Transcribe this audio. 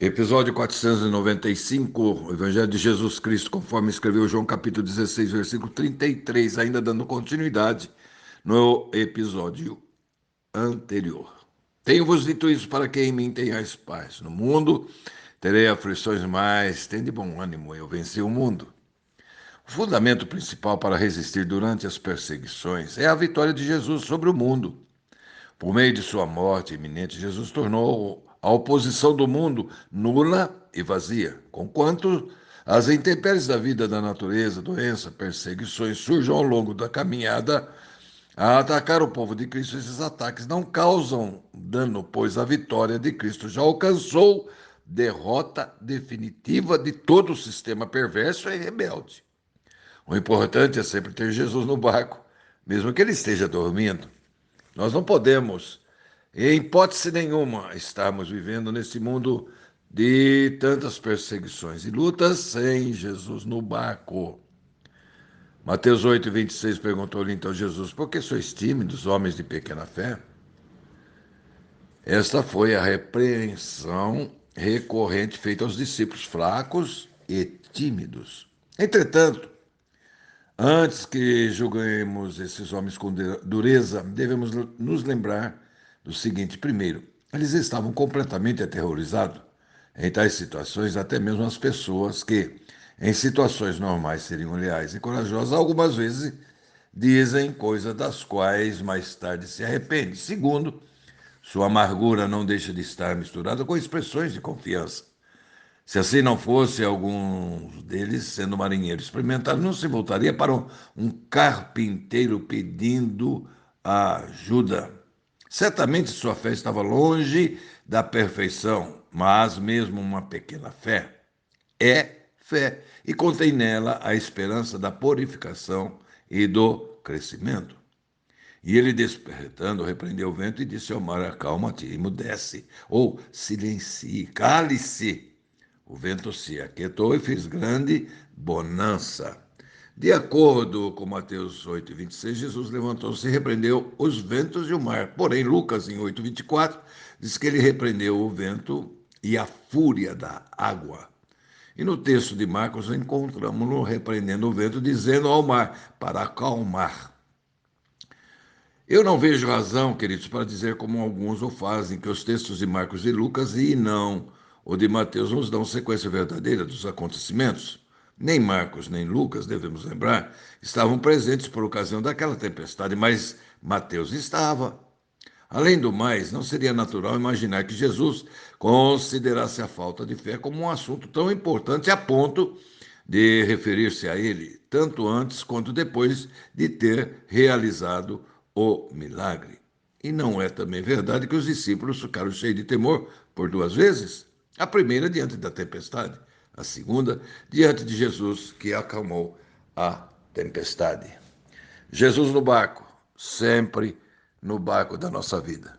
Episódio 495, o Evangelho de Jesus Cristo, conforme escreveu João capítulo 16, versículo 33, ainda dando continuidade no episódio anterior. Tenho-vos dito isso para que em mim tenhais paz. No mundo terei aflições, mas tende bom ânimo, eu venci o mundo. O fundamento principal para resistir durante as perseguições é a vitória de Jesus sobre o mundo. Por meio de sua morte iminente, Jesus tornou a oposição do mundo nula e vazia, conquanto as intempéries da vida, da natureza, doença, perseguições surjam ao longo da caminhada a atacar o povo de Cristo. Esses ataques não causam dano, pois a vitória de Cristo já alcançou derrota definitiva de todo o sistema perverso e rebelde. O importante é sempre ter Jesus no barco, mesmo que ele esteja dormindo. Nós não podemos, em hipótese nenhuma, estarmos vivendo nesse mundo de tantas perseguições e lutas sem Jesus no barco. Mateus 8:26 perguntou-lhe então Jesus: por que sois tímidos, homens de pequena fé? Esta foi a repreensão recorrente feita aos discípulos fracos e tímidos. Entretanto, antes que julguemos esses homens com dureza, devemos nos lembrar do seguinte: primeiro, eles estavam completamente aterrorizados. Em tais situações, até mesmo as pessoas que, em situações normais, seriam leais e corajosas, algumas vezes dizem coisas das quais mais tarde se arrependem. Segundo, sua amargura não deixa de estar misturada com expressões de confiança. Se assim não fosse, alguns deles, sendo marinheiros experimentados, não se voltaria para um carpinteiro pedindo ajuda. Certamente sua fé estava longe da perfeição, mas mesmo uma pequena fé é fé e contém nela a esperança da purificação e do crescimento. E ele, despertando, repreendeu o vento e disse ao mar: acalma-te, emudece, ou silencie, cale-se. O vento se aquietou e fez grande bonança. De acordo com Mateus 8:26, Jesus levantou-se e repreendeu os ventos e o mar. Porém, Lucas, em 8:24, diz que ele repreendeu o vento e a fúria da água. E no texto de Marcos, encontramos-lo repreendendo o vento, dizendo ao mar para acalmar. Eu não vejo razão, queridos, para dizer como alguns o fazem, que os textos de Marcos e Lucas e não o de Mateus nos dão sequência verdadeira dos acontecimentos. Nem Marcos nem Lucas, devemos lembrar, estavam presentes por ocasião daquela tempestade, mas Mateus estava. Além do mais, não seria natural imaginar que Jesus considerasse a falta de fé como um assunto tão importante a ponto de referir-se a ele, tanto antes quanto depois de ter realizado o milagre. E não é também verdade que os discípulos ficaram cheios de temor por duas vezes? A primeira diante da tempestade, a segunda diante de Jesus que acalmou a tempestade. Jesus no barco, sempre no barco da nossa vida.